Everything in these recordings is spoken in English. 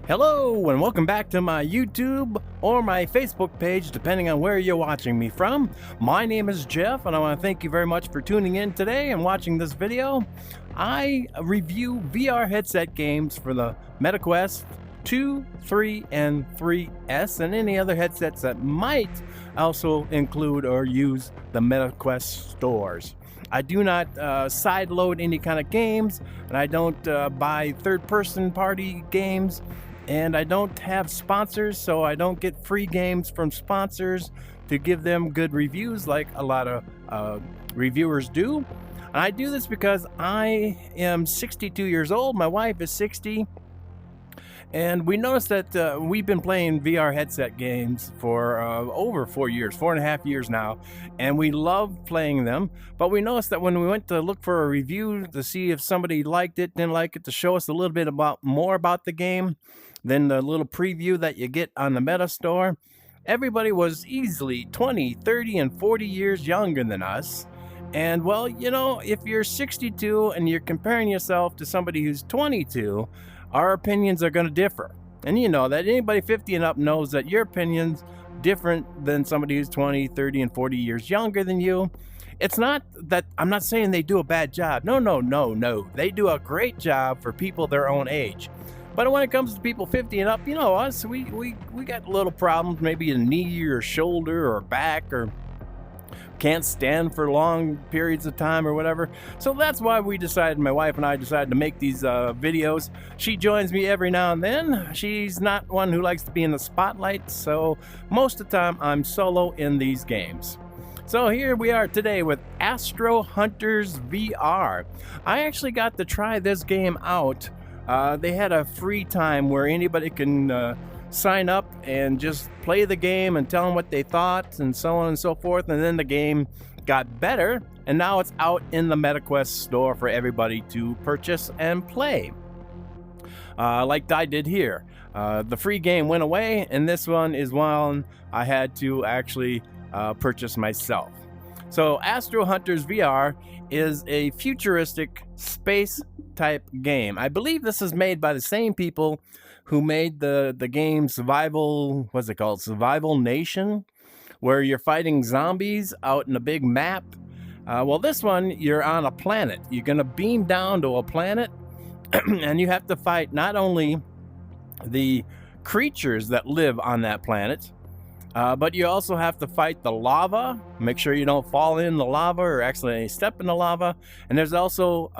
Hello and welcome back to my YouTube or my Facebook page, depending on where you're watching me from. My name is Jeff and I want to thank you very much for tuning in today and watching this video. I review VR headset games for the MetaQuest 2, 3, and 3S and any other headsets that might also include or use the MetaQuest stores. I do not sideload any kind of games, and I don't buy third-person party games, and I don't have sponsors, so I don't get free games from sponsors to give them good reviews like a lot of reviewers do. And I do this because I am 62 years old, my wife is 60, and we noticed that we've been playing VR headset games for over 4.5 years now, and we love playing them. But we noticed that when we went to look for a review to see if somebody liked it, didn't like it, to show us a little bit more about the game than the little preview that you get on the Meta Store, everybody was easily 20, 30, and 40 years younger than us. And well, you know, if you're 62 and you're comparing yourself to somebody who's 22, our opinions are going to differ. And you know that anybody 50 and up knows that your opinion's different than somebody who's 20, 30, and 40 years younger than you. It's not that I'm not saying they do a bad job. No. They do a great job for people their own age. But when it comes to people 50 and up, you know us, we got little problems, maybe a knee or shoulder or back, or can't stand for long periods of time or whatever. So that's why my wife and I decided to make these videos. She joins me every now and then. She's not one who likes to be in the spotlight, so most of the time I'm solo in these games. So here we are today with Astro Hunters VR. I actually got to try this game out. They had a free time where anybody can sign up and just play the game and tell them what they thought and so on and so forth. And then the game got better, and now it's out in the MetaQuest store for everybody to purchase and play. Like I did here. The free game went away, and this one is one I had to actually purchase myself. So Astro Hunters VR is a futuristic space type game. I believe this is made by the same people who made the game Survival, what's it called? Survival Nation, where you're fighting zombies out in a big map. Well, this one, you're on a planet. You're going to beam down to a planet, and you have to fight not only the creatures that live on that planet, but you also have to fight the lava. Make sure you don't fall in the lava or accidentally step in the lava. And there's also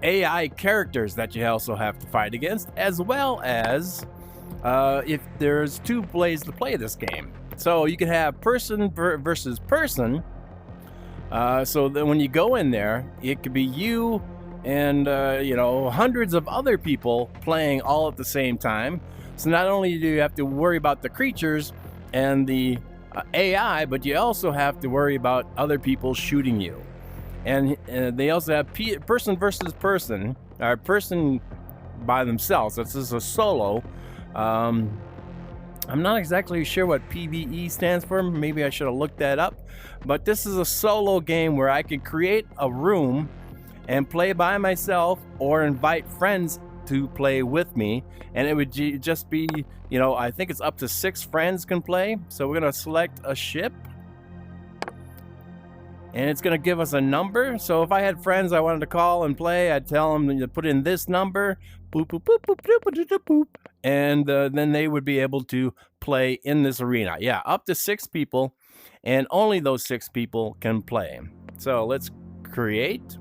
AI characters that you also have to fight against, as well as if there's two ways to play this game. So you can have person versus person. So that when you go in there, it could be you and you know, hundreds of other people playing all at the same time. So not only do you have to worry about the creatures and the AI, but you also have to worry about other people shooting you. And they also have person versus person, or person by themselves. This is a solo. I'm not exactly sure what PVE stands for. Maybe I should have looked that up. But this is a solo game where I could create a room and play by myself or invite friends to play with me. And it would just be, you know, I think it's up to 6 friends can play. So we're going to select a ship. And it's going to give us a number. So if I had friends I wanted to call and play, I'd tell them to put in this number. Boop, boop, boop, boop, boop, boop, boop, boop. And then they would be able to play in this arena. Yeah, up to 6 people. And only those 6 people can play. So let's create.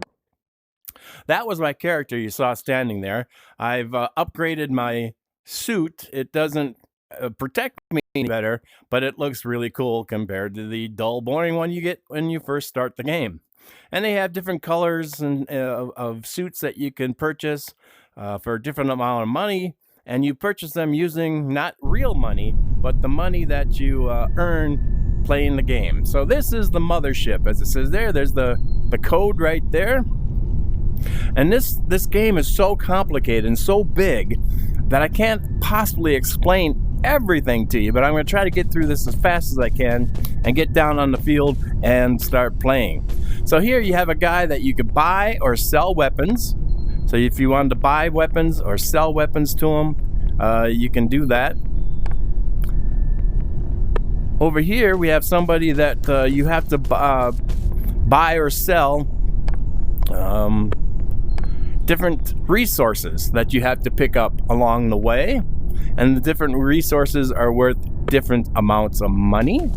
That was my character you saw standing there. I've upgraded my suit. It doesn't protect me better, but it looks really cool compared to the dull, boring one you get when you first start the game. And they have different colors and of suits that you can purchase for a different amount of money, and you purchase them using not real money, but the money that you earn playing the game. So this is the Mothership, as it says there. There's the code right there. And this game is so complicated and so big that I can't possibly explain everything to you, but I'm going to try to get through this as fast as I can and get down on the field and start playing. So here you have a guy that you could buy or sell weapons. So if you wanted to buy weapons or sell weapons to them, you can do that. Over here we have somebody that you have to buy or sell different resources that you have to pick up along the way, and the different resources are worth different amounts of money.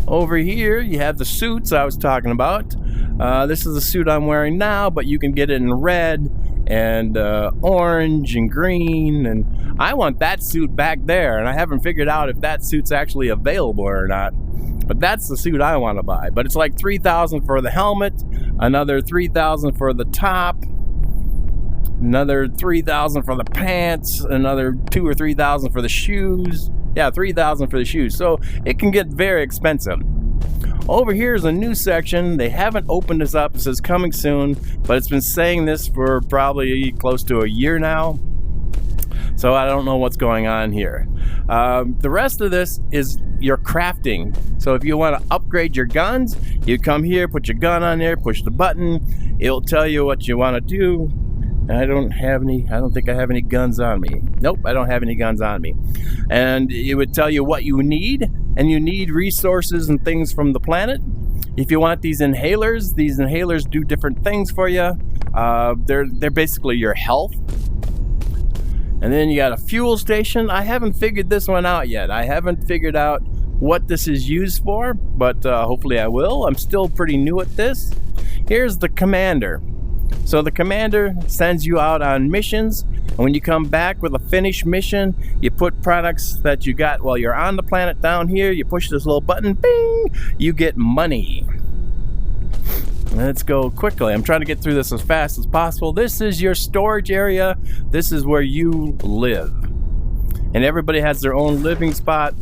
Over here you have the suits I was talking about. This is the suit I'm wearing now, but you can get it in red and orange and green, and I want that suit back there, and I haven't figured out if that suit's actually available or not, but that's the suit I want to buy. But it's like 3,000 for the helmet, another 3,000 for the top, another 3,000 for the pants, another 2,000 or 3,000 for the shoes. Yeah, 3,000 for the shoes. So it can get very expensive. Over here is a new section. They haven't opened this up. It says coming soon, but it's been saying this for probably close to a year now. So I don't know what's going on here. The rest of this is your crafting. So if you want to upgrade your guns, you come here, put your gun on there, push the button. It'll tell you what you want to do. I don't think I have any guns on me. Nope, I don't have any guns on me. And it would tell you what you need, and you need resources and things from the planet. If you want these inhalers do different things for you. They're basically your health. And then you got a fuel station. I haven't figured this one out yet. I haven't figured out what this is used for, but hopefully I will. I'm still pretty new at this. Here's the commander. So the commander sends you out on missions, and when you come back with a finished mission, you put products that you got while you're on the planet down here, you push this little button, bing, you get money. Let's go quickly. I'm trying to get through this as fast as possible. This is your storage area. This is where you live. And everybody has their own living spot.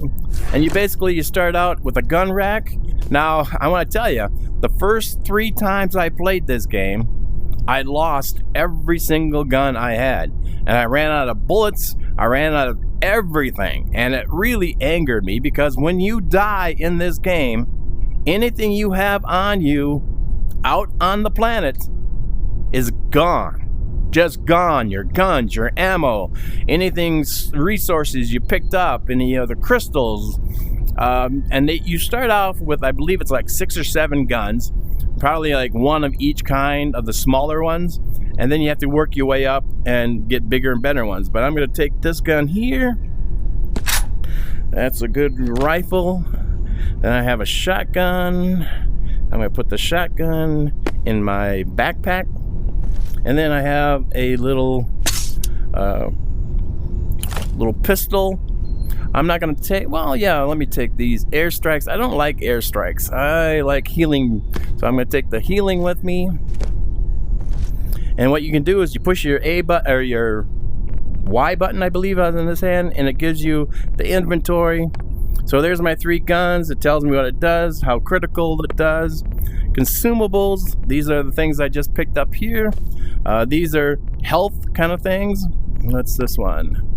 And you start out with a gun rack. Now, I want to tell you, the first 3 times I played this game, I lost every single gun I had. And I ran out of bullets. I ran out of everything. And it really angered me, because when you die in this game, anything you have on you out on the planet is gone. Just gone. Your guns, your ammo, anything, resources you picked up, any of the crystals. And you start off with, I believe it's like 6 or 7 guns, probably like 1 of each kind of the smaller ones, and then you have to work your way up and get bigger and better ones. But I'm going to take this gun here. That's a good rifle. Then I have a shotgun. I'm going to put the shotgun in my backpack. And then I have a little pistol. I'm not going to take, let me take these airstrikes. I don't like airstrikes. I like healing. So I'm going to take the healing with me. And what you can do is you push your A button, or your Y button, I believe, out in this hand, and it gives you the inventory. So there's my 3 guns. It tells me what it does, how critical it does. Consumables, these are the things I just picked up here. These are health kind of things. What's this one?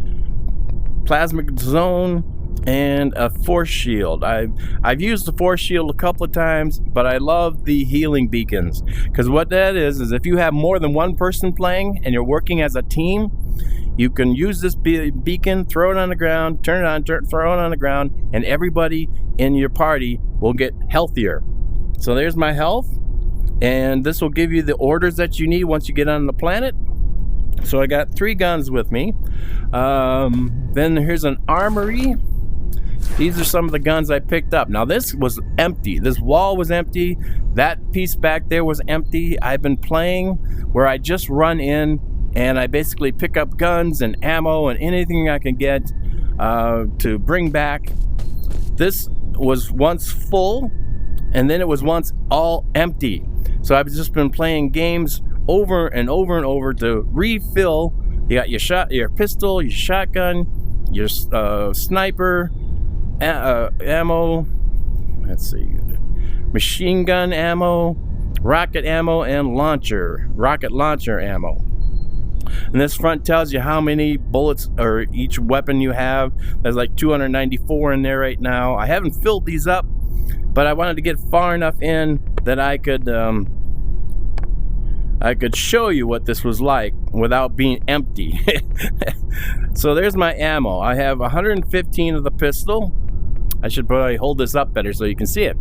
Plasmic zone and a force shield. I've used the force shield a couple of times, but I love the healing beacons, because what that is if you have more than one person playing and you're working as a team, you can use this beacon, throw it on the ground, turn it on, throw it on the ground, and everybody in your party will get healthier. So there's my health, and this will give you the orders that you need once you get on the planet. So I got 3 guns with me. Then here's an armory. These are some of the guns I picked up. Now this was empty. This wall was empty. That piece back there was empty. I've been playing where I just run in and I basically pick up guns and ammo and anything I can get to bring back. This was once full, and then it was once all empty. So I've just been playing games over and over and over to refill. You got your pistol, your shotgun, your sniper, ammo. Let's see, machine gun ammo, rocket ammo, and rocket launcher ammo. And this front tells you how many bullets or each weapon you have. There's like 294 in there right now. I haven't filled these up, but I wanted to get far enough in that I could I could show you what this was like without being empty. So there's my ammo. I have 115 of the pistol. I should probably hold this up better so you can see it.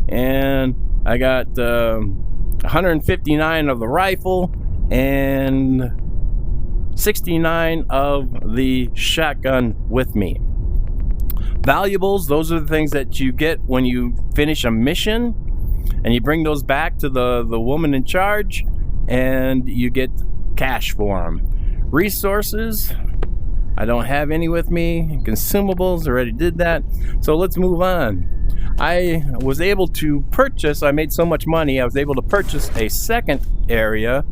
And I got 159 of the rifle and 69 of the shotgun with me. Valuables, those are the things that you get when you finish a mission, and you bring those back to the woman in charge, and you get cash for them. Resources, I don't have any with me. Consumables, already did that. So let's move on. I was able to purchase, I made so much money, I was able to purchase a second area,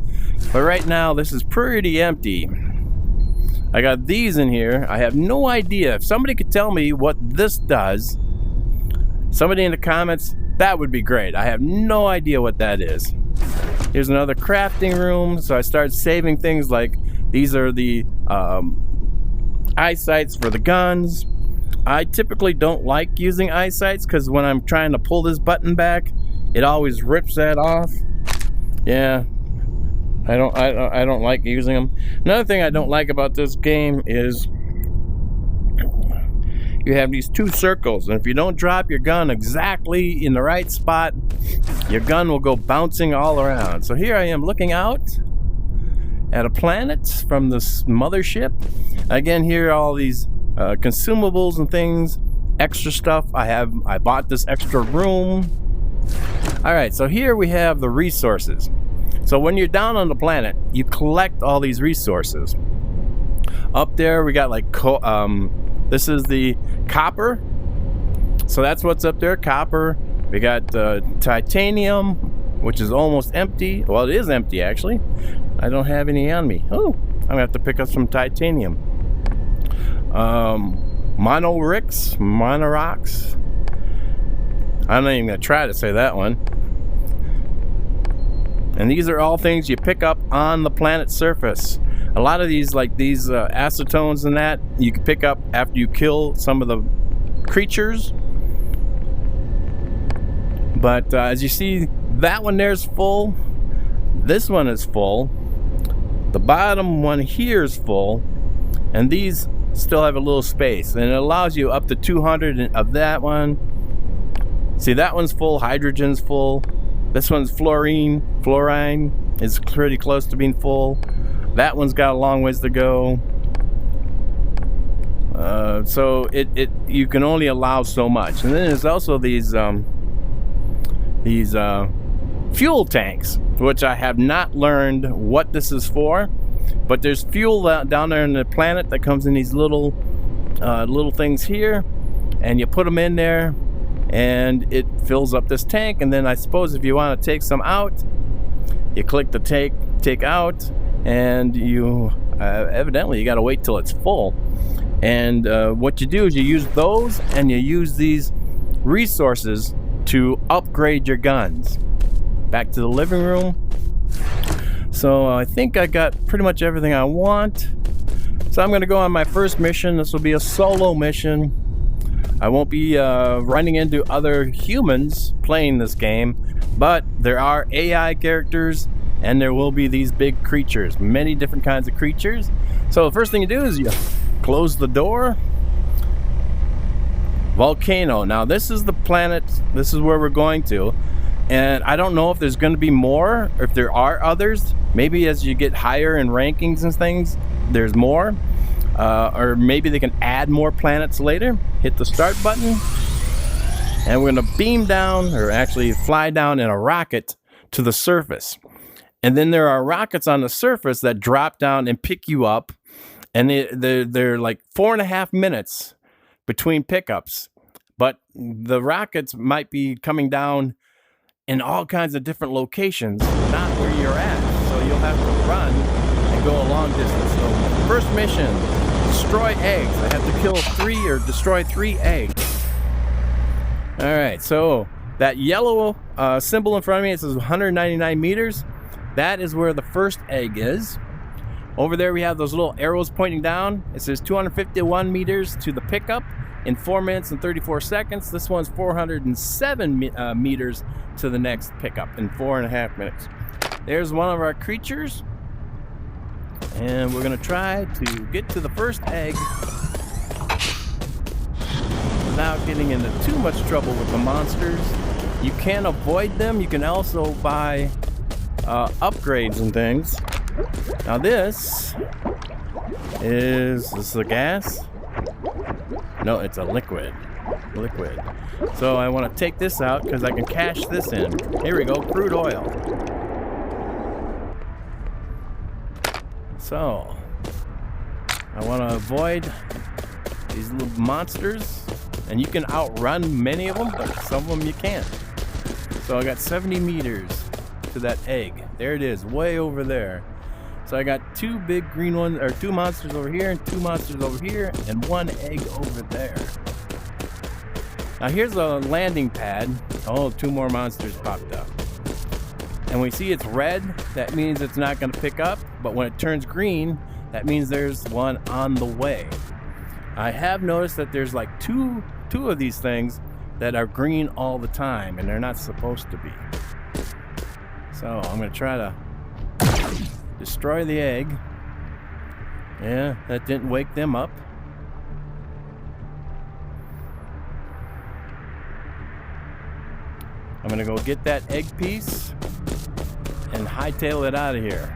but right now this is pretty empty. I got these in here. I have no idea. If somebody could tell me what this does, somebody in the comments, that would be great. I have no idea what that is. Here's another crafting room. So I started saving things like these are the eyesights for the guns. I typically don't like using eyesights because when I'm trying to pull this button back, it always rips that off. Yeah. I don't like using them. Another thing I don't like about this game is you have these two circles, and if you don't drop your gun exactly in the right spot, your gun will go bouncing all around. So here I am looking out at a planet from this mothership. Again, here are all these consumables and things, extra stuff. I bought this extra room. All right, so here we have the resources. So when you're down on the planet, you collect all these resources. Up there, we got like, this is the copper. So that's what's up there, copper. We got titanium, which is almost empty. Well, it is empty, actually. I don't have any on me. Oh, I'm gonna have to pick up some titanium. Monorix. I'm not even gonna try to say that one. And these are all things you pick up on the planet's surface. A lot of these, like these acetones and that, you can pick up after you kill some of the creatures. But as you see, that one there's full. This one is full. The bottom one here is full. And these still have a little space. And it allows you up to 200 of that one. See, that one's full. Hydrogen's full. This one's fluorine is pretty close to being full. That one's got a long ways to go. So you can only allow so much. And then there's also these fuel tanks, which I have not learned what this is for. But there's fuel down there in the planet that comes in these little things here, and you put them in there, and it fills up this tank. And then I suppose if you want to take some out, you click the take out, and you evidently you got to wait till it's full. And what you do is you use those, and you use these resources to upgrade your guns. Back to the living room. So I think I got pretty much everything I want. So I'm going to go on my first mission. This will be a solo mission. I won't be running into other humans playing this game, but there are AI characters, and there will be these big creatures, many different kinds of creatures. So the first thing you do is you close the door. Volcano. Now this is the planet. This is where we're going to. And I don't know if there's going to be more, or if there are others. Maybe as you get higher in rankings and things, there's more. Or maybe they can add more planets later. Hit the start button. And we're going to beam down, or actually fly down in a rocket to the surface. And then there are rockets on the surface that drop down and pick you up. And they're like 4.5 minutes between pickups. But the rockets might be coming down in all kinds of different locations, not where you're at. So you'll have to run and go a long distance. So first mission, destroy eggs. I have to kill destroy 3 eggs. All right, so that yellow symbol in front of me, it says 199 meters. That is where the first egg is. Over there we have those little arrows pointing down. It says 251 meters to the pickup in 4 minutes and 34 seconds. This one's 407 meters to the next pickup in 4.5 minutes. There's one of our creatures. And we're gonna try to get to the first egg without getting into too much trouble with the monsters. You can avoid them. You can also buy upgrades and things. Now this is a gas? No, it's a liquid. So I want to take this out because I can cash this in. Here we go, crude oil. So I want to avoid these little monsters, and you can outrun many of them, but some of them you can't. So I got 70 meters to that egg. There it is, way over there. So I got two big green ones, or two monsters over here and two monsters over here, and one egg over there. Now here's a landing pad. Oh, two more monsters popped up. And we see it's red, that means it's not going to pick up, but when it turns green, that means there's one on the way. I have noticed that there's like two of these things that are green all the time, and they're not supposed to be. So I'm going to try to destroy the egg. Yeah, that didn't wake them up. I'm gonna go get that egg piece and hightail it out of here.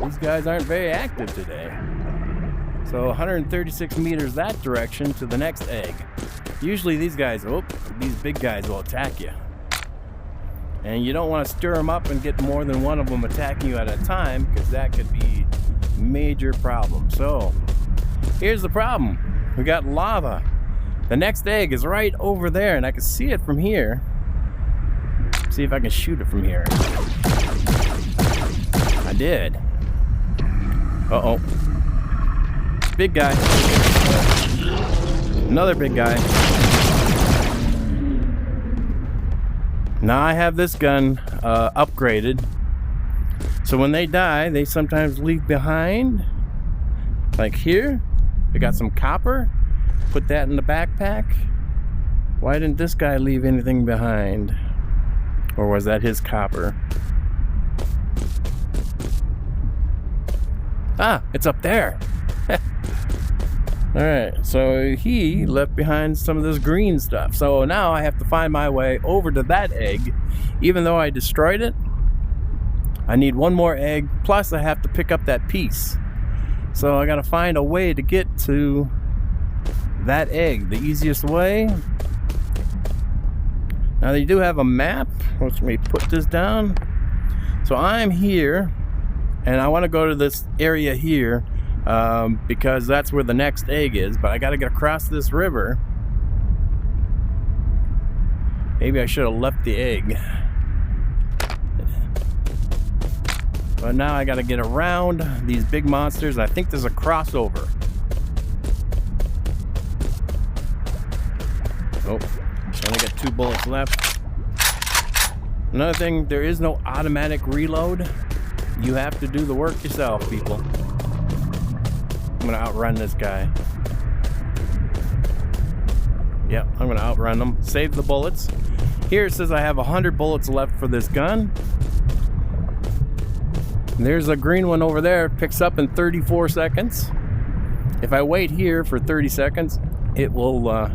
These guys aren't very active today. So 136 meters that direction to the next egg. Usually these guys, these big guys will attack you. And you don't want to stir them up and get more than one of them attacking you at a time, because that could be a major problem. So here's the problem. We got lava. The next egg is right over there, and I can see it from here. See if I can shoot it from here. I did. Uh-oh. Big guy. Another big guy. Now I have this gun upgraded. So when they die, they sometimes leave behind, like here, they got some copper. Put that in the backpack. Why didn't this guy leave anything behind? Or was that his copper? Ah, it's up there. Alright, so he left behind some of this green stuff. So now I have to find my way over to that egg. Even though I destroyed it, I need one more egg, plus I have to pick up that piece. So I gotta find a way to get to that egg. The easiest way. Now they do have a map. Let me put this down. So I'm here, and I want to go to this area here because that's where the next egg is, but I gotta get across this river. Maybe I should have left the egg. But now I gotta get around these big monsters. I think there's a crossover. Oh, only got 2 bullets left. Another thing, there is no automatic reload. You have to do the work yourself, people. I'm gonna outrun this guy. Yep, I'm gonna outrun them. Save the bullets. Here it says I have 100 bullets left for this gun. There's a green one over there, picks up in 34 seconds. If I wait here for 30 seconds, it will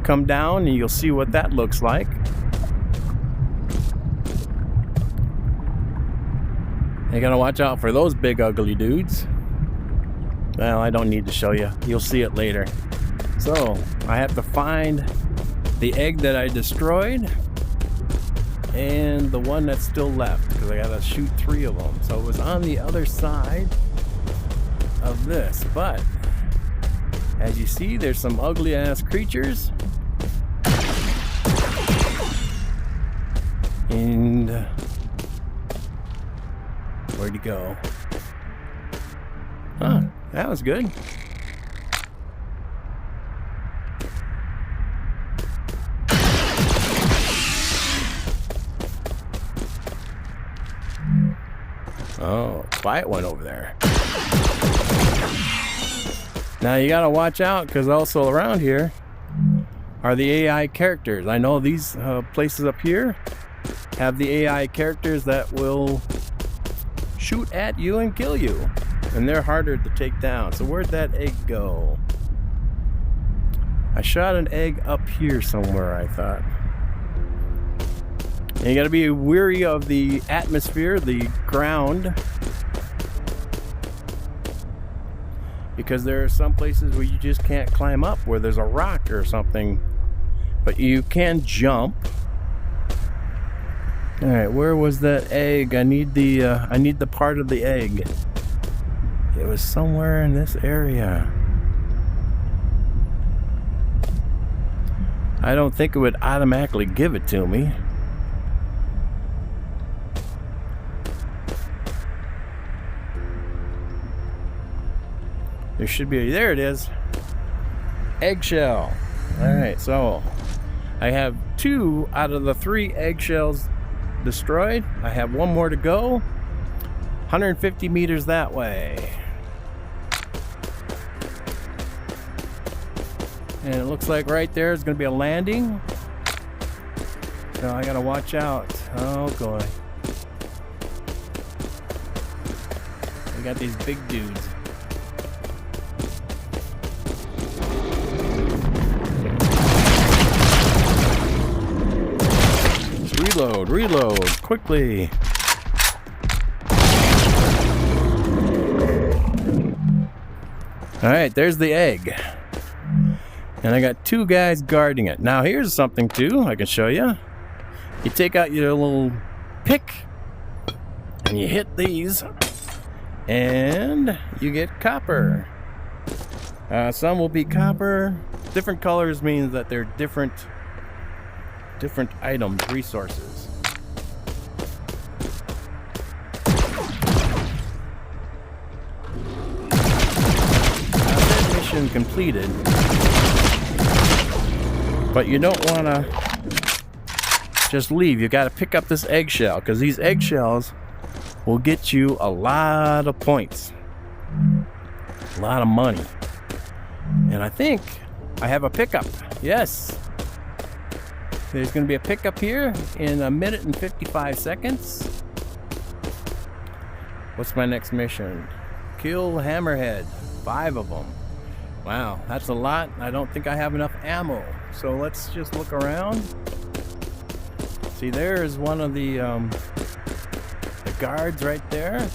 come down and you'll see what that looks like. You gotta watch out for those big ugly dudes. Well, I don't need to show you. You'll see it later. So, I have to find the egg that I destroyed and the one that's still left, because I gotta shoot 3 of them. So it was on the other side of this, but as you see, there's some ugly ass creatures, and where'd he go? Huh, that was good. Oh, quiet one over there. Now you gotta watch out, because also around here are the AI characters. I know these places up here have the AI characters that will shoot at you and kill you, and they're harder to take down. So where'd that egg go? I shot an egg up here somewhere, I thought. And you gotta be wary of the atmosphere, the ground, because there are some places where you just can't climb up, where there's a rock or something, but you can jump. All right, where was that egg? I need the part of the egg. It was somewhere in this area. I don't think it would automatically give it to me. There should be, there it is. Eggshell. All right, so I have 2 out of the 3 eggshells destroyed. I have 1 more to go. 150 meters that way. And it looks like right there is going to be a landing. So I got to watch out. Oh boy. We got these big dudes. Reload quickly. All right, there's the egg. And I got 2 guys guarding it. Now here's something too I can show you. You take out your little pick and you hit these and you get copper. Some will be copper. Different colors means that they're different items, resources. That mission completed, but you don't want to just leave. You got to pick up this eggshell, because these eggshells will get you a lot of points, a lot of money. And I think I have a pickup. Yes. There's going to be a pickup here in 1 minute and 55 seconds. What's my next mission? Kill Hammerhead. 5 of them. Wow, that's a lot. I don't think I have enough ammo. So let's just look around. See, there is one of the guards right there.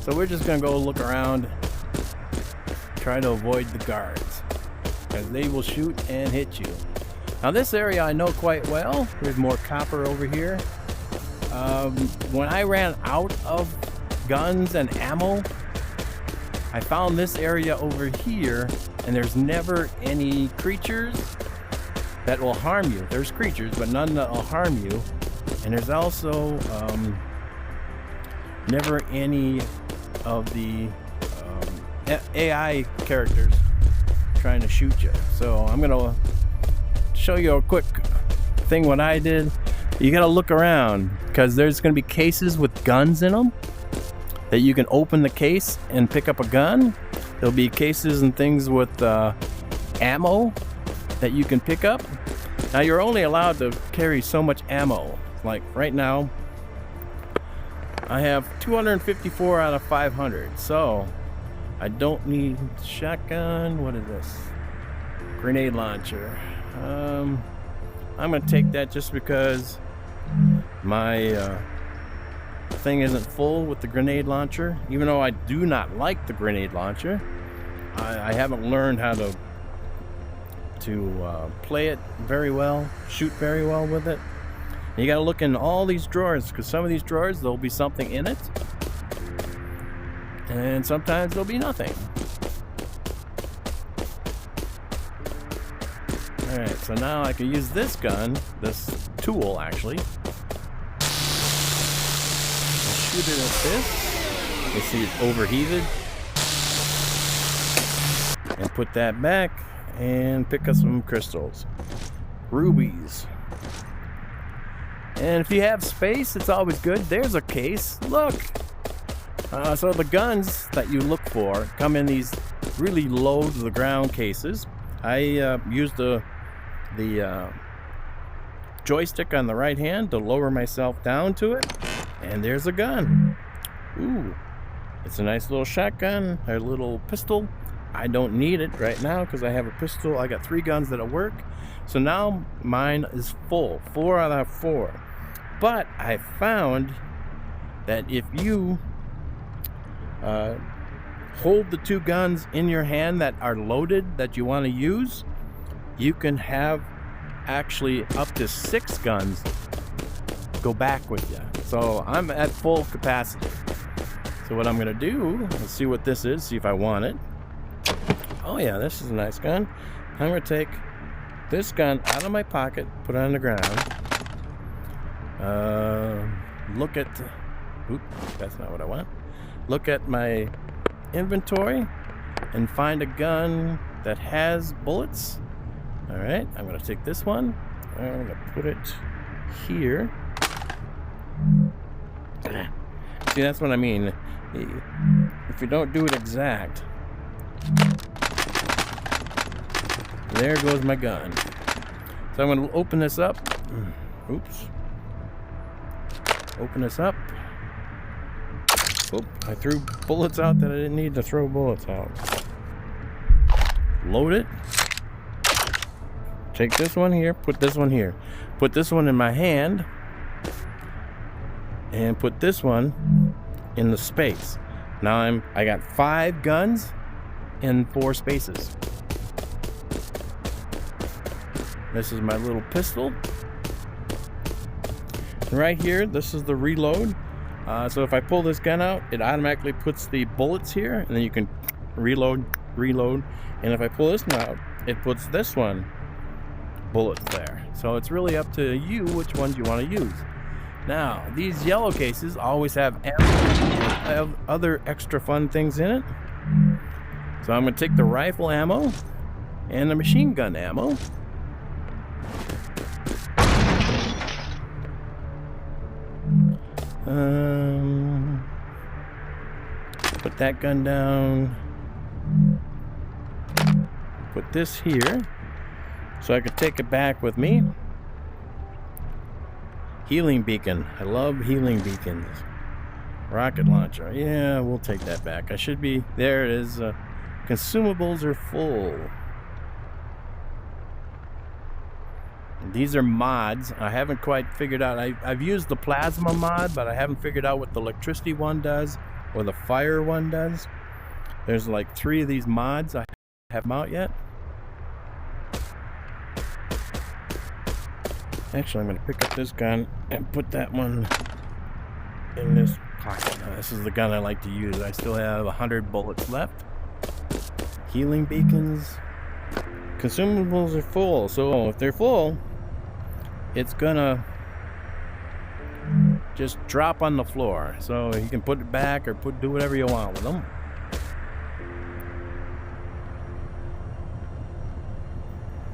So we're just going to go look around. Try to avoid the guards, because they will shoot and hit you. Now this area I know quite well. There's more copper over here. When I ran out of guns and ammo, I found this area over here, and there's never any creatures that will harm you. There's creatures, but none that will harm you. And there's also never any of the AI characters trying to shoot you. So I'm gonna show you a quick thing what I did. You gotta look around, because there's gonna be cases with guns in them that you can open the case and pick up a gun. There'll be cases and things with ammo that you can pick up. Now you're only allowed to carry so much ammo. Like right now I have 254 out of 500, so I don't need shotgun. What is this? Grenade launcher. I'm gonna take that just because my thing isn't full with the grenade launcher. Even though I do not like the grenade launcher, I haven't learned how to play it very well, shoot very well with it. And you gotta look in all these drawers, because some of these drawers there'll be something in it, and sometimes there'll be nothing. Alright, so now I can use this gun, this tool actually. I'll shoot it at this. You see it's overheated. And put that back and pick up some crystals. Rubies. And if you have space, it's always good. There's a case. Look! So the guns that you look for come in these really low to the ground cases. I used a the joystick on the right hand to lower myself down to it, and there's a gun. Ooh, it's a nice little shotgun, a little pistol. I don't need it right now because I have a pistol. I got 3 guns that'll work. So now mine is full, 4 out of 4. But I found that if you hold the 2 guns in your hand that are loaded that you want to use, you can have actually up to 6 guns go back with you. So I'm at full capacity. So what I'm gonna do, let's see what this is, see if I want it. Oh yeah, this is a nice gun. I'm gonna take this gun out of my pocket, put it on the ground. Look at, oops, that's not what I want. Look at my inventory and find a gun that has bullets. All right, I'm gonna take this one. I'm gonna put it here. See, that's what I mean. If you don't do it exact, there goes my gun. So I'm gonna open this up. Oops. Open this up. Oop, I threw bullets out that I didn't need to throw bullets out. Load it. Take this one here, put this one here. Put this one in my hand. And put this one in the space. Now I got 5 guns in 4 spaces. This is my little pistol. Right here, this is the reload. So if I pull this gun out, it automatically puts the bullets here, and then you can reload. And if I pull this one out, it puts this one bullets there. So it's really up to you which ones you want to use. Now, these yellow cases always have other extra fun things in it. So I'm going to take the rifle ammo and the machine gun ammo. Put that gun down. Put this here so I could take it back with me. Healing beacon. I love healing beacons. Rocket launcher. Yeah, we'll take that back. I should be... There it is. Consumables are full. These are mods. I haven't quite figured out. I've used the plasma mod, but I haven't figured out what the electricity one does or the fire one does. There's like 3 of these mods. I haven't out yet. Actually, I'm going to pick up this gun and put that one in this pocket. Now, this is the gun I like to use. I still have 100 bullets left. Healing beacons. Consumables are full. So if they're full, it's gonna just drop on the floor. So you can put it back or do whatever you want with them.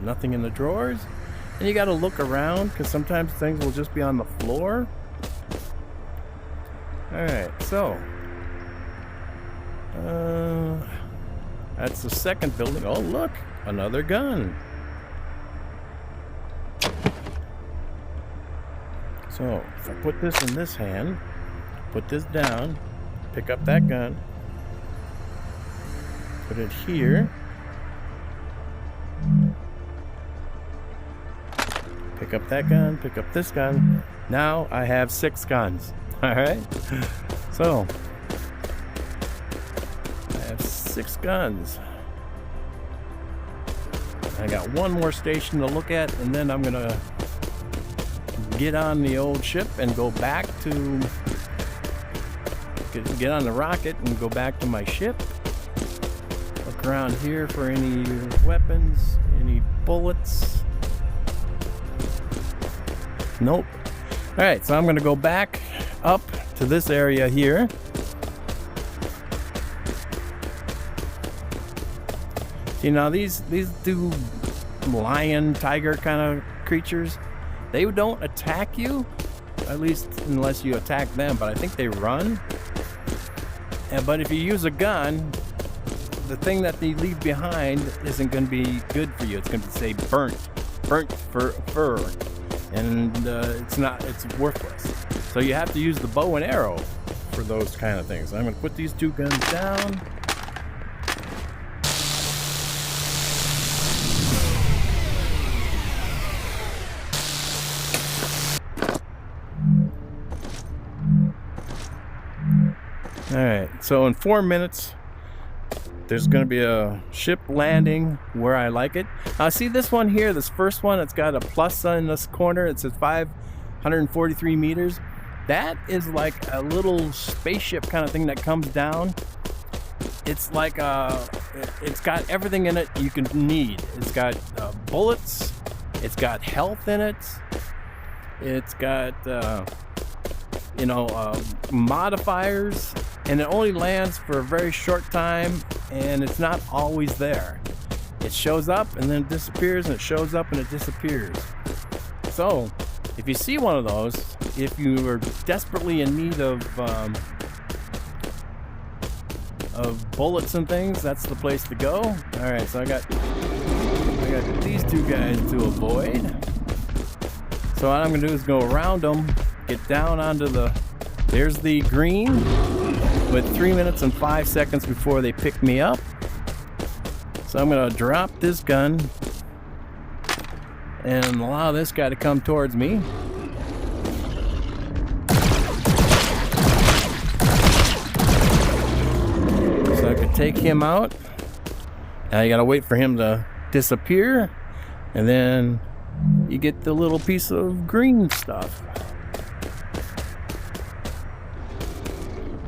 Nothing in the drawers. And you got to look around because sometimes things will just be on the floor. Alright, so that's the second building. Oh, look, another gun. So if I put this in this hand, put this down, pick up that gun, put it here, pick up that gun, pick up this gun. Now I have 6 guns. Alright? So I have 6 guns. I got one more station to look at, and then I'm gonna get on the old ship and go back to get on the rocket and go back to my ship. Look around here for any weapons, any bullets. Nope. Alright, so I'm going to go back up to this area here. See, now these 2 lion, tiger kind of creatures, they don't attack you, at least unless you attack them, but I think they run. But if you use a gun, the thing that they leave behind isn't going to be good for you. It's going to say burnt. burnt fur, and it's worthless. So you have to use the bow and arrow for those kind of things. I'm going to put these two guns down. Alright, so in 4 minutes, there's going to be a ship landing where I like it. See this one here, this first one, it's got a plus in this corner. It says 543 meters. That is like a little spaceship kind of thing that comes down. It's like it's got everything in it you can need. It's got bullets. It's got health in it. It's got modifiers, and it only lands for a very short time, and it's not always there. It shows up and then it disappears, and it shows up and it disappears. So if you see one of those, if you are desperately in need of bullets and things, that's the place to go. All right, so I got these two guys to avoid. So what I'm gonna do is go around them, get down onto there's the green with 3 minutes and 5 seconds before they pick me up. So I'm gonna drop this gun and allow this guy to come towards me. So I could take him out. Now you gotta wait for him to disappear, and then you get the little piece of green stuff.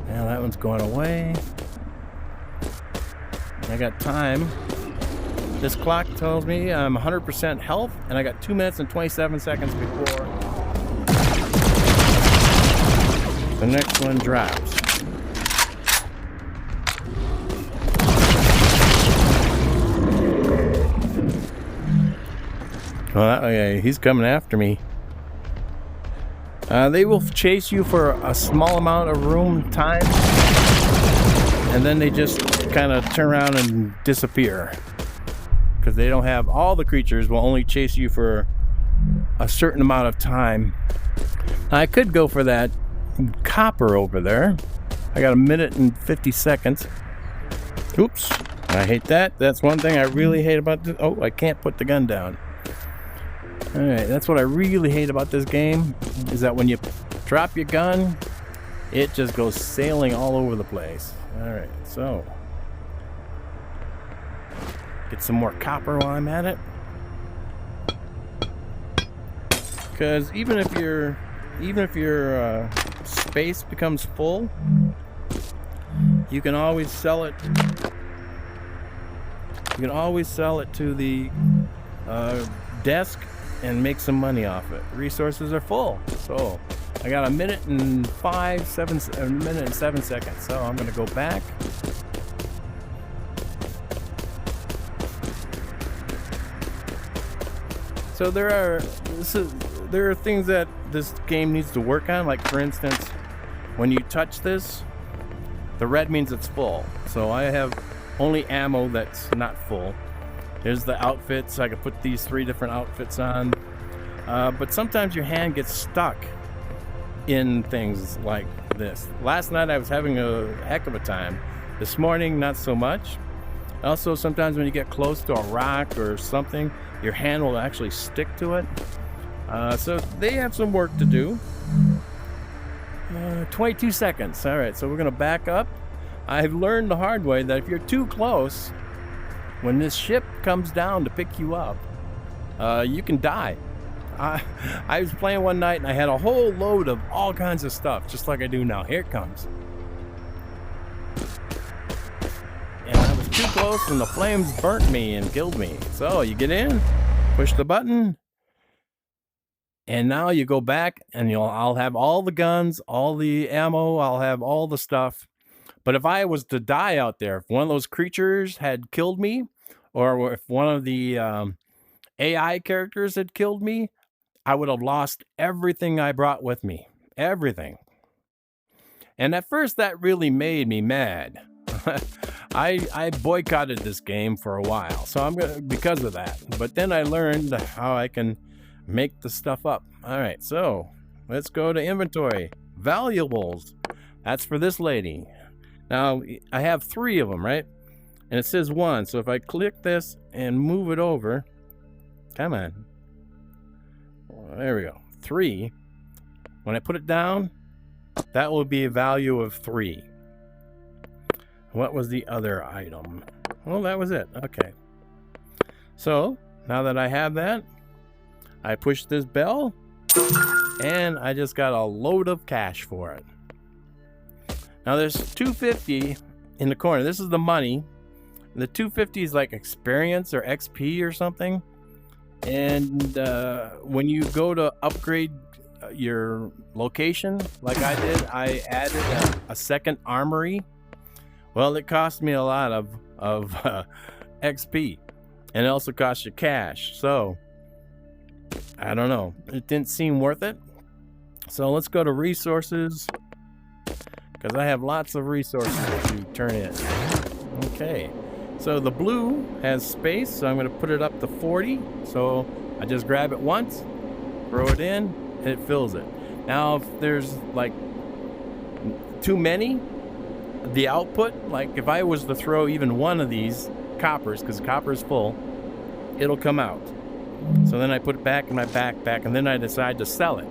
Now that one's going away. I got time. This clock tells me I'm 100% health, and I got 2 minutes and 27 seconds before the next one drops. Well, okay, he's coming after me. They will chase you for a small amount of time, and then they just kind of turn around and disappear, because they don't have all the creatures will only chase you for a certain amount of time. I could go for that copper over there. I got 1 minute and 50 seconds. Oops, I hate that. That's one thing I really hate about this. Oh, I can't put the gun down. Alright, that's what I really hate about this game, is that when you drop your gun, it just goes sailing all over the place. Alright, so get some more copper while I'm at it. Because even if your space becomes full, you can always sell it. You can always sell it to the desk and make some money off it. Resources are full. So I got 1 minute and 7 seconds. So I'm gonna go back. So there are things that this game needs to work on. Like for instance, when you touch this, the red means it's full. So I have only ammo that's not full. There's the outfits. I could put these 3 different outfits on. But sometimes your hand gets stuck in things like this. Last night I was having a heck of a time. This morning, not so much. Also, sometimes when you get close to a rock or something, your hand will actually stick to it. So they have some work to do. 22 seconds. All right, so we're gonna back up. I've learned the hard way that if you're too close, when this ship comes down to pick you up, you can die. I was playing one night and I had a whole load of all kinds of stuff, just like I do now. Here it comes. And I was too close and the flames burnt me and killed me. So you get in, push the button, and now you go back and I'll have all the guns, all the ammo, I'll have all the stuff. But if I was to die out there, if one of those creatures had killed me, or if one of the AI characters had killed me, I would have lost everything I brought with me. Everything. And at first that really made me mad. I boycotted this game for a while, so I'm gonna, because of that. But then I learned how I can make the stuff up. All right, so let's go to inventory. Valuables. That's for this lady. Now I have 3 of them, right? And it says 1. So if I click this and move it over, come on. There we go. 3. When I put it down, that will be a value of 3. What was the other item? Well, that was it. Okay. So now that I have that, I push this bell and I just got a load of cash for it. Now there's 250 in the corner. This is the money. The 250 is like experience or XP or something. And when you go to upgrade your location, like I did, I added a second armory. Well, it cost me a lot of XP, and it also costs you cash. So I don't know, it didn't seem worth it. So let's go to resources, because I have lots of resources to turn in. Okay, so the blue has space, so I'm going to put it up to 40. So I just grab it once, throw it in, and it fills it. Now if there's like too many, the output, like if I was to throw even one of these coppers, because copper is full, it'll come out. So then I put it back in my backpack, and then I decide to sell it.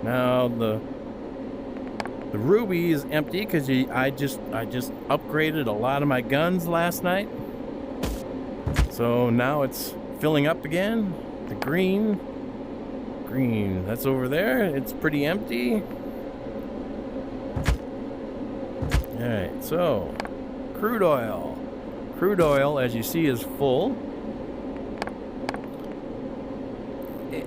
Now the ruby is empty because I just upgraded a lot of my guns last night, so now it's filling up again. The green, that's over there. It's pretty empty. All right, so crude oil, as you see, is full.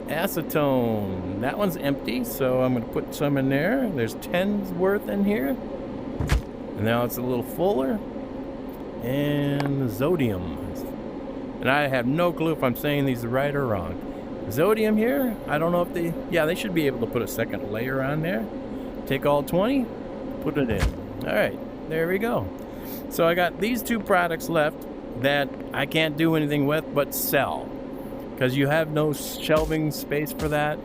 Acetone, that one's empty, so I'm going to put some in there. There's 10's worth in here, and now it's a little fuller. And zodium, and I have no clue if I'm saying these right or wrong. Zodium here, I don't know if they should be able to put a second layer on there. Take all 20, put it in. All right, there we go. So I got these 2 products left that I can't do anything with but sell, because you have no shelving space for that.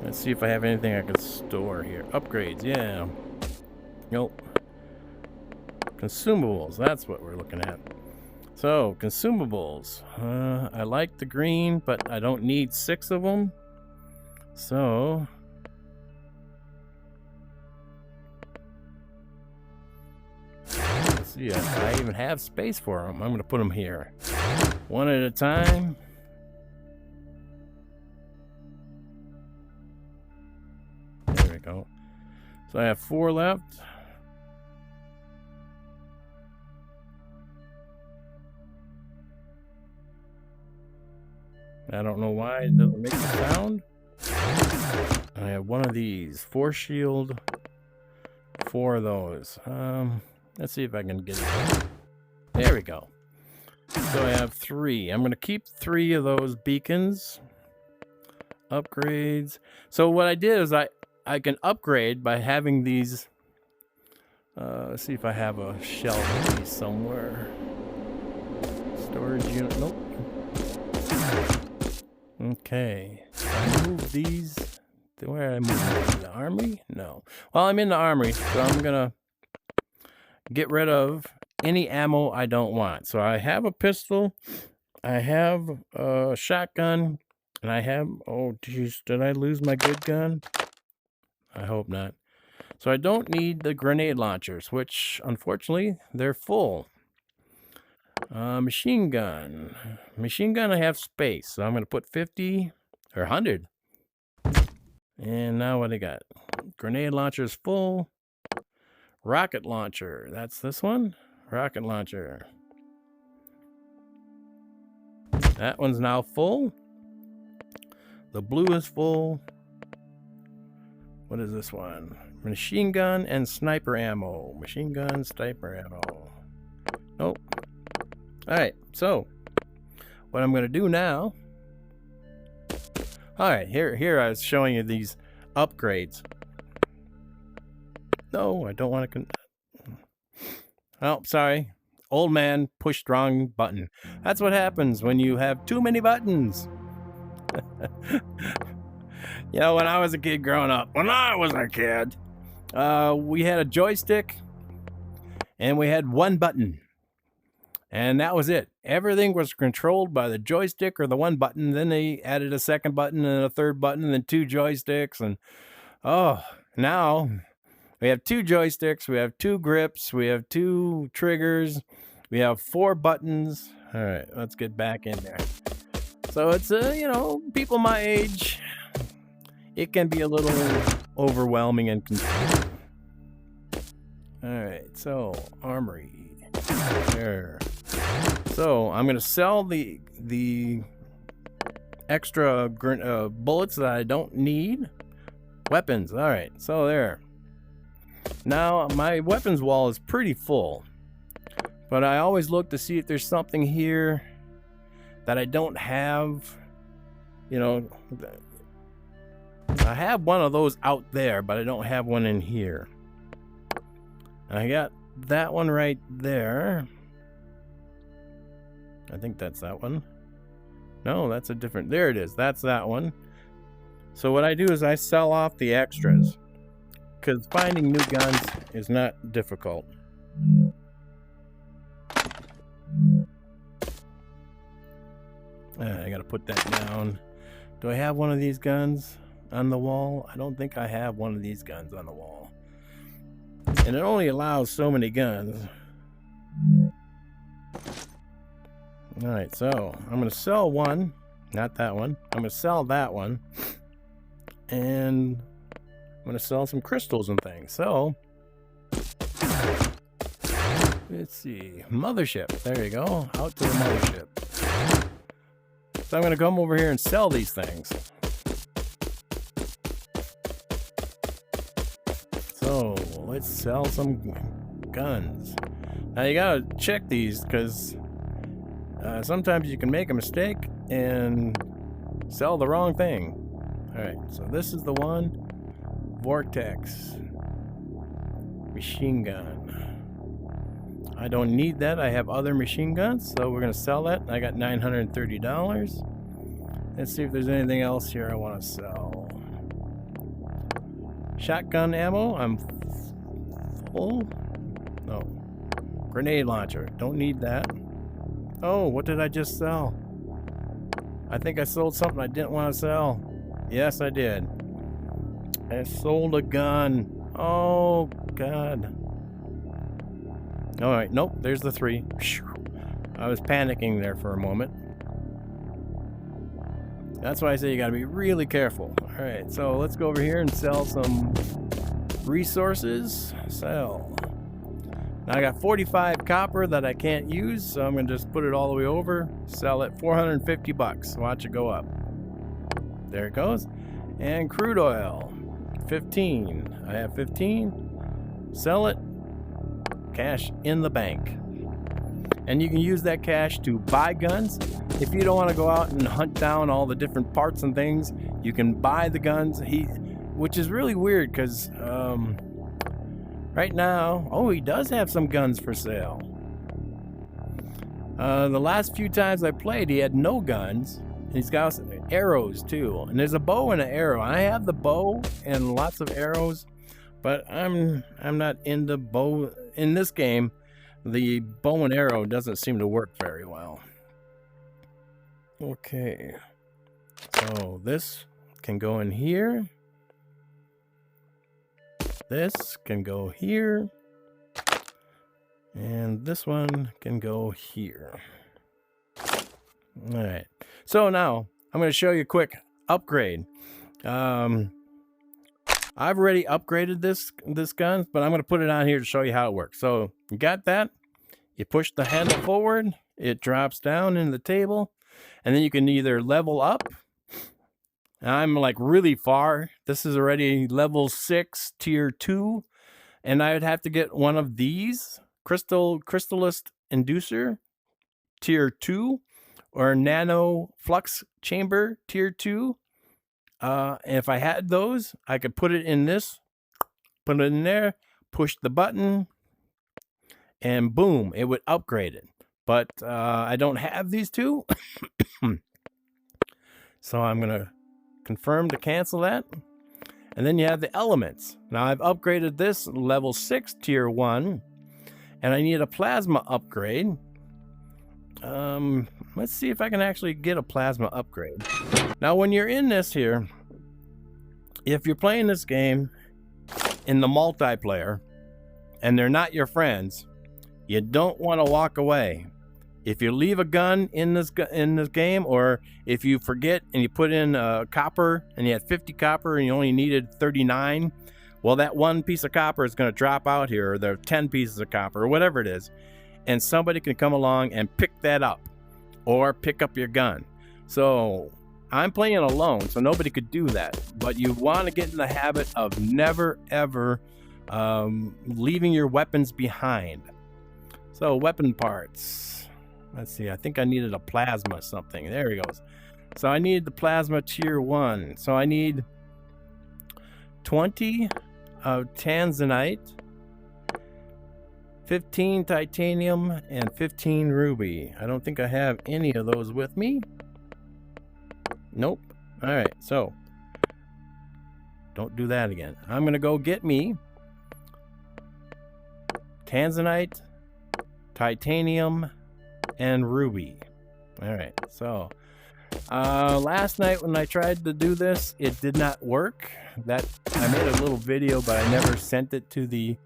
Let's see if I have anything I can store here. Upgrades, yeah. Nope. Consumables, that's what we're looking at. So, consumables. I like the green, but I don't need 6 of them. So let's see if I even have space for them. I'm going to put them here, one at a time. There we go. So I have 4 left. I don't know why it doesn't make a sound. I have one of these. Force shield. 4 of those. Let's see if I can get it. There we go. So I have 3. I'm going to keep 3 of those beacons. Upgrades. So what I did is I can upgrade by having these. Let's see if I have a shelf of these somewhere. Storage unit. Nope. Okay. I move these. Where I move the armory? No. Well, I'm in the armory, so I'm gonna get rid of any ammo I don't want. So I have a pistol, I have a shotgun, and I have, oh geez, did I lose my good gun? I hope not. So I don't need the grenade launchers, which unfortunately they're full. Machine gun I have space, so I'm gonna put 50 or 100. And now what I got? Grenade launcher's full. Rocket launcher, that's this one. Rocket launcher. That one's now full. The blue is full. What is this one? Machine gun and sniper ammo. Machine gun, sniper ammo. Nope. Alright, so what I'm going to do now. Alright, here I was showing you these upgrades. No, I don't want to. Oh, sorry. Old man pushed wrong button. That's what happens when you have too many buttons. You know, when I was a kid growing up, we had a joystick and we had one button. And that was it. Everything was controlled by the joystick or the one button. Then they added a second button and a third button and then two joysticks. And now we have two joysticks, we have two grips, we have two triggers, we have 4 buttons. All right, let's get back in there. So it's, you know, people my age, it can be a little overwhelming and confusing. All right, so armory. There. So I'm gonna sell the extra bullets that I don't need. Weapons. All right, so there. Now my weapons wall is pretty full, but I always look to see if there's something here that I don't have. You know, I have one of those out there, but I don't have one in here. I got that one right there. I think that's that one. No, that's a different. There it is. That's that one. So what I do is I sell off the extras, because finding new guns is not difficult. I gotta put that down. Do I have one of these guns on the wall? I don't think I have one of these guns on the wall. And it only allows so many guns. Alright, so I'm going to sell one. Not that one. I'm going to sell that one. And I'm going to sell some crystals and things. So, let's see. Mothership. There you go. Out to the mothership. So I'm going to come over here and sell these things. So let's sell some guns. Now you gotta check these, because sometimes you can make a mistake and sell the wrong thing. Alright, so this is the one. Vortex machine gun. I don't need that. I have other machine guns, so we're gonna sell that. I got $930. Let's see if there's anything else here I want to sell. Shotgun ammo, I'm full. No. Grenade launcher, don't need that. Oh, what did I just sell? I think I sold something I didn't want to sell. Yes, I did. I sold a gun. Oh, God. Alright, nope, there's the 3. I was panicking there for a moment. That's why I say you gotta be really careful. Alright, so let's go over here and sell some resources. Sell. Now I got 45 copper that I can't use, so I'm gonna just put it all the way over. Sell it 450 bucks. Watch it go up. There it goes. And crude oil, 15. I have 15. Sell it. Cash in the bank. And you can use that cash to buy guns. If you don't want to go out and hunt down all the different parts and things, you can buy the guns. Which is really weird, because right now, oh, he does have some guns for sale. The last few times I played, he had no guns. He's got arrows too, and there's a bow and an arrow. I have the bow and lots of arrows, but I'm not into bow in this game. The bow and arrow doesn't seem to work very well. Okay, so this can go in here. This can go here. And this one can go here. All right. So now I'm going to show you a quick upgrade. I've already upgraded this gun, but I'm going to put it on here to show you how it works. So you got that. You push the handle forward. It drops down in the table. And then you can either level up. I'm like really far. This is already level 6, tier 2. And I would have to get one of these. Crystallist Inducer, tier 2. Or Nano Flux Chamber, tier 2. And if I had those, I could put it in this. Put it in there. push the button, and boom, it would upgrade it. But I don't have these two. So I'm going to confirm to cancel that. And then you have the elements. Now I've upgraded this level 6 tier 1. And I need a plasma upgrade. Let's see if I can actually get a plasma upgrade. Now when you're in this here, if you're playing this game in the multiplayer and they're not your friends, you don't want to walk away. If you leave a gun in this game, or if you forget and you put in copper and you had 50 copper and you only needed 39, well, that one piece of copper is going to drop out here, or there are 10 pieces of copper, or whatever it is, and somebody can come along and pick that up, or pick up your gun. So I'm playing alone, so nobody could do that. But you want to get in the habit of never ever leaving your weapons behind. So weapon parts. Let's see, I think I needed a plasma something. There he goes. So I need the plasma tier 1. So I need 20 of tanzanite, 15 titanium, and 15 ruby. I don't think I have any of those with me. Nope. All right, so don't do that again. I'm going to go get me tanzanite, titanium, and ruby. All right, so last night when I tried to do this, it did not work. That I made a little video, but I never sent it to the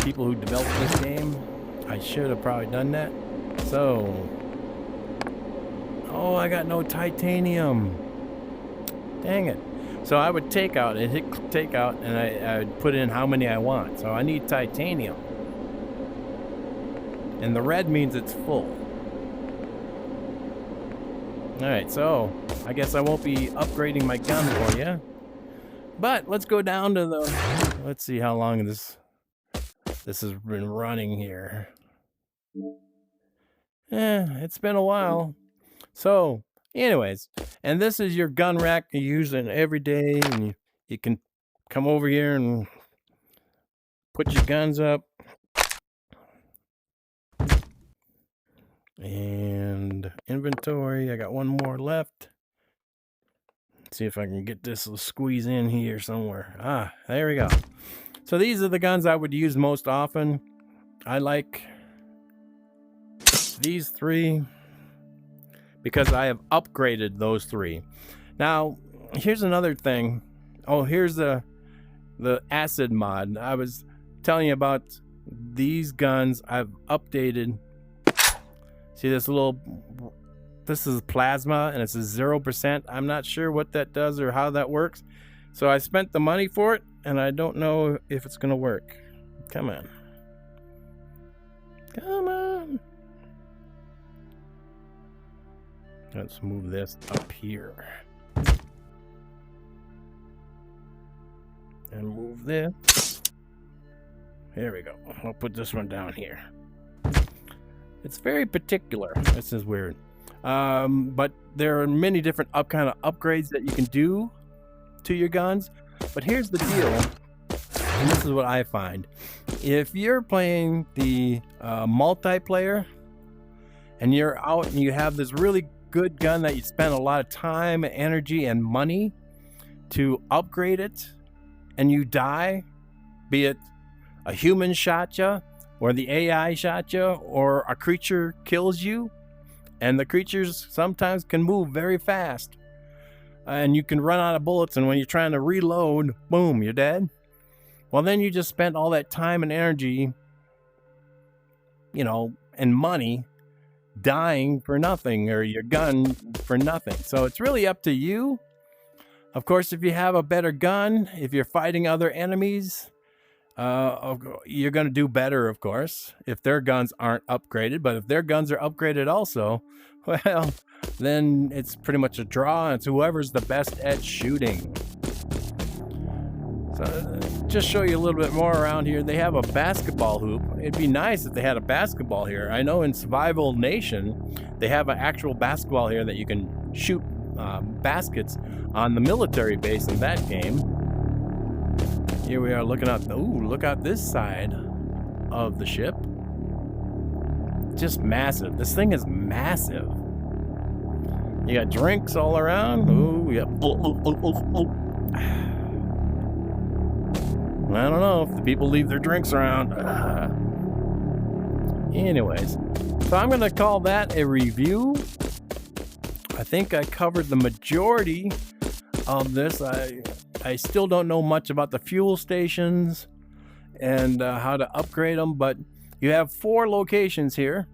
people who developed this game. I should have probably done that. So, oh, I got no titanium. Dang it. So I would take out and hit take out, and I would put in how many I want. So I need titanium. And the red means it's full. Alright, so I guess I won't be upgrading my gun for you. But let's go down to the... Let's see how long this has been running here. It's been a while. So, anyways, and this is your gun rack you use it every day. And you can come over here and put your guns up. And inventory, I got one more left. Let's see if I can get this to squeeze in here somewhere. Ah, there we go. So these are the guns I would use most often. I like these 3 because I have upgraded those 3. Now, here's another thing. Oh, here's the acid mod. I was telling you about these guns I've updated. See this little, this is plasma and it's a 0%. I'm not sure what that does or how that works. So I spent the money for it and I don't know if it's gonna work. Come on. Come on. Let's move this up here. And move this. There we go. I'll put this one down here. It's very particular. This is weird. But there are many different kind of upgrades that you can do to your guns. But here's the deal, and this is what I find. If you're playing the multiplayer and you're out and you have this really good gun that you spend a lot of time, energy, and money to upgrade it, and you die, be it a human shot you, or the AI shot you, or a creature kills you, and the creatures sometimes can move very fast, and you can run out of bullets, and when you're trying to reload, boom, you're dead. Well, then you just spent all that time and energy, you know, and money dying for nothing, or your gun for nothing. So it's really up to you. Of course, if you have a better gun, if you're fighting other enemies, you're going to do better, of course, if their guns aren't upgraded. But if their guns are upgraded also, well, then it's pretty much a draw. It's whoever's the best at shooting. So just show you a little bit more around here. They have a basketball hoop. It'd be nice if they had a basketball here. I know in Survival Nation, they have an actual basketball here that you can shoot baskets on the military base in that game. Here we are looking out. Ooh, look out this side of the ship. Just massive. This thing is massive. You got drinks all around. Ooh, yep. I don't know if the people leave their drinks around. Anyways, so I'm going to call that a review. I think I covered the majority of this. I still don't know much about the fuel stations and how to upgrade them, but you have 4 locations here,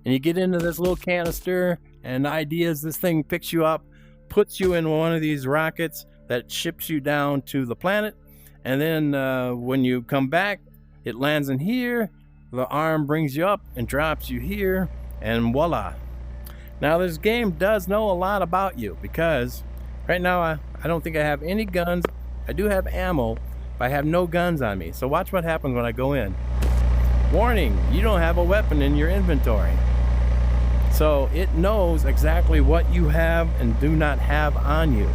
and you get into this little canister, and the idea is this thing picks you up, puts you in one of these rockets that ships you down to the planet, and then when you come back, it lands in here, the arm brings you up and drops you here, and voila. Now this game does know a lot about you, because right now I don't think I have any guns. I do have ammo, but I have no guns on me. So watch what happens when I go in. Warning, you don't have a weapon in your inventory. So it knows exactly what you have and do not have on you.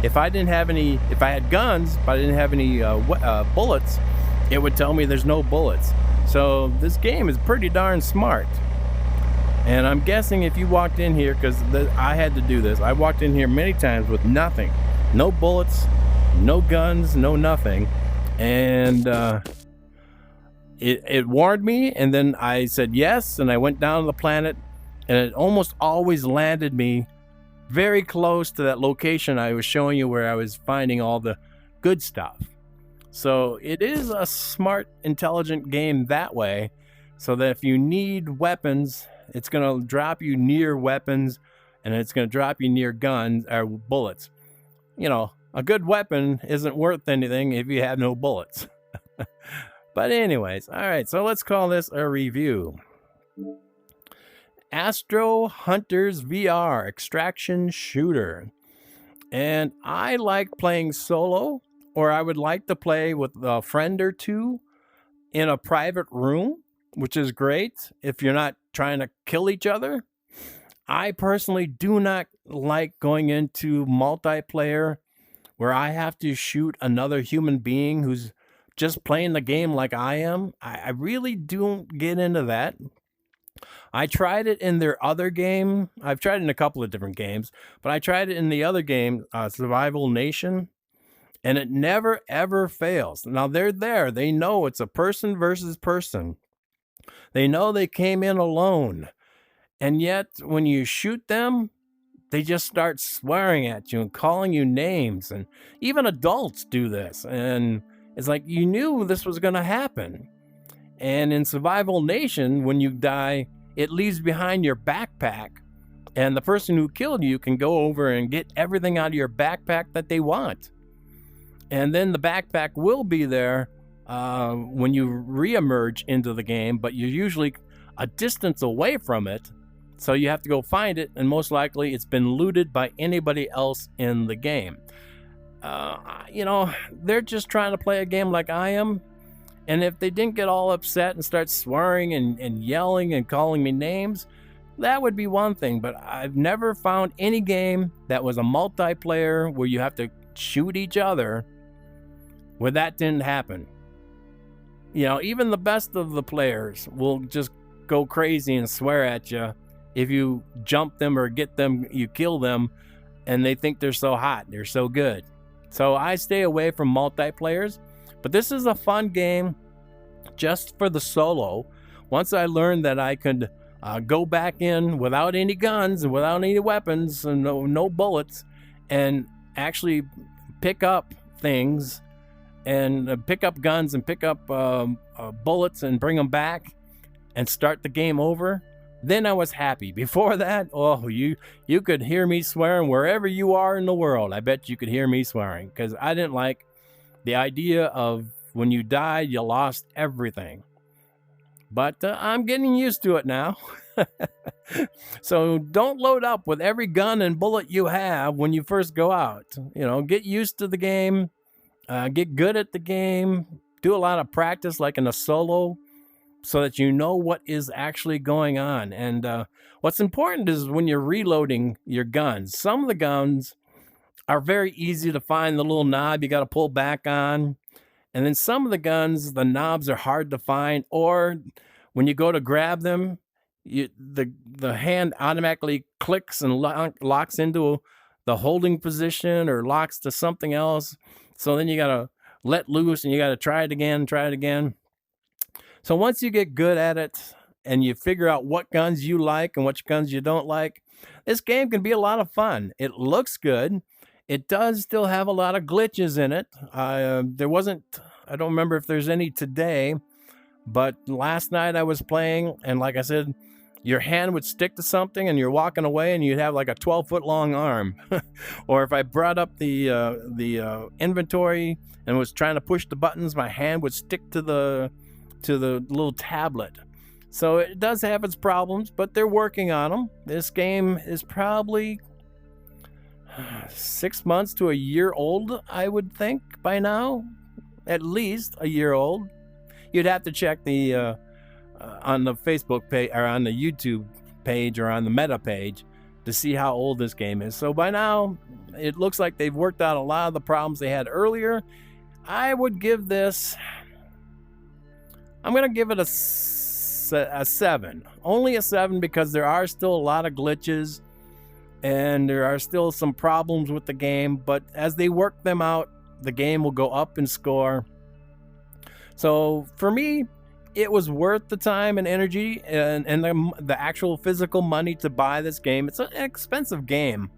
If I had guns, but I didn't have any bullets, it would tell me there's no bullets. So this game is pretty darn smart. And I'm guessing if you walked in here, because I had to do this, I walked in here many times with nothing. No bullets, no guns, no nothing. And it warned me, and then I said yes, and I went down to the planet, and it almost always landed me very close to that location I was showing you where I was finding all the good stuff. So it is a smart, intelligent game that way, so that if you need weapons, it's going to drop you near weapons, and it's going to drop you near guns or bullets. You know, a good weapon isn't worth anything if you have no bullets. But anyways, all right, so let's call this a review. Astro Hunters VR Extraction Shooter. And I like playing solo, or I would like to play with a friend or two in a private room, which is great if you're not trying to kill each other. I personally do not like going into multiplayer where I have to shoot another human being who's just playing the game like I am. I really don't get into that. I tried it in their other game. I've tried it in a couple of different games, but I tried it in the other game, Survival Nation, and it never ever fails. Now they're there. They know it's a person versus person. They know they came in alone. And yet when you shoot them, they just start swearing at you and calling you names. And even adults do this. And it's like, you knew this was going to happen. And in Survival Nation, when you die, it leaves behind your backpack. And the person who killed you can go over and get everything out of your backpack that they want. And then the backpack will be there when you re-emerge into the game, but you're usually a distance away from it. So you have to go find it, and most likely it's been looted by anybody else in the game. You know, they're just trying to play a game like I am. And if they didn't get all upset and start swearing and yelling and calling me names, that would be one thing. But I've never found any game that was a multiplayer where you have to shoot each other where that didn't happen. You know, even the best of the players will just go crazy and swear at you if you jump them or get them, you kill them, and they think they're so hot, they're so good. So I stay away from multiplayers, but this is a fun game just for the solo. Once I learned that I could go back in without any guns and without any weapons and no bullets, and actually pick up things and pick up guns and pick up bullets and bring them back and start the game over, then I was happy. Before that, oh, you could hear me swearing wherever you are in the world. I bet you could hear me swearing, because I didn't like the idea of when you died, you lost everything. But I'm getting used to it now. So don't load up with every gun and bullet you have when you first go out. You know, get used to the game, get good at the game, do a lot of practice like in a solo, so that you know what is actually going on. And what's important is when you're reloading your guns. Some of the guns are very easy to find the little knob you got to pull back on, And then some of the guns, the knobs are hard to find, or when you go to grab them, the hand automatically clicks and locks into the holding position or locks to something else. So then you gotta let loose and you gotta try it again, try it again. So once you get good at it and you figure out what guns you like and which guns you don't like, this game can be a lot of fun. It looks good. It does still have a lot of glitches in it. There wasn't, I don't remember if there's any today, but last night I was playing, and like I said, your hand would stick to something and you're walking away and you'd have like a 12-foot long arm. Or if I brought up the inventory and was trying to push the buttons, my hand would stick to the little tablet. So it does have its problems, but they're working on them. This game is probably 6 months to a year old, I would think, by now. At least a year old. You'd have to check the on the Facebook page or on the YouTube page or on the meta page to see how old this game is. So by now, it looks like they've worked out a lot of the problems they had earlier. I would give this, I'm going to give it a 7. Only a 7 because there are still a lot of glitches and there are still some problems with the game. But as they work them out, the game will go up in score. So for me, it was worth the time and energy and the actual physical money to buy this game. It's an expensive game.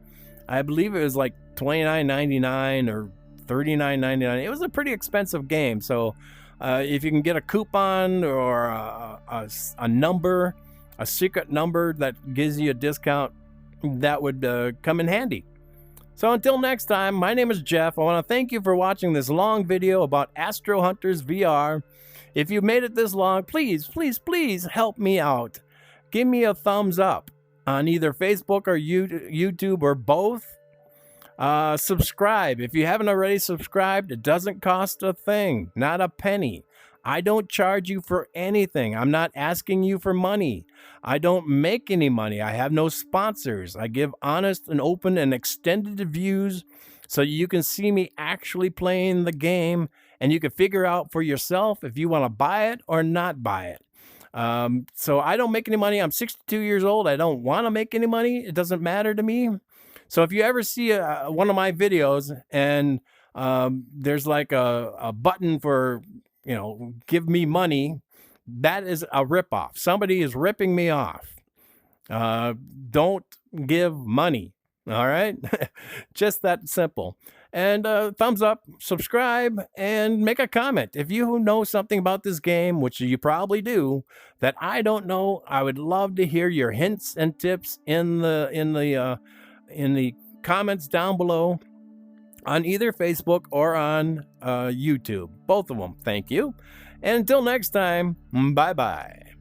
I believe it was like $29.99 or $39.99. It was a pretty expensive game. So if you can get a coupon or a number, a secret number that gives you a discount, that would come in handy. So until next time, my name is Jeff. I want to thank you for watching this long video about Astro Hunters VR. If you made it this long, please, please, please help me out. Give me a thumbs up on either Facebook or YouTube or both. Subscribe. If you haven't already subscribed, it doesn't cost a thing, not a penny. I don't charge you for anything. I'm not asking you for money. I don't make any money. I have no sponsors. I give honest and open and extended reviews so you can see me actually playing the game and you can figure out for yourself if you want to buy it or not buy it. So I don't make any money. I'm 62 years old. I don't want to make any money. It doesn't matter to me. So if you ever see one of my videos and there's like a button for, give me money, that is a ripoff. Somebody is ripping me off. Don't give money. All right. Just that simple. And thumbs up, subscribe, and make a comment. If you know something about this game, which you probably do, that I don't know, I would love to hear your hints and tips in the comments down below on either Facebook or on YouTube. Both of them. Thank you. And until next time, bye-bye.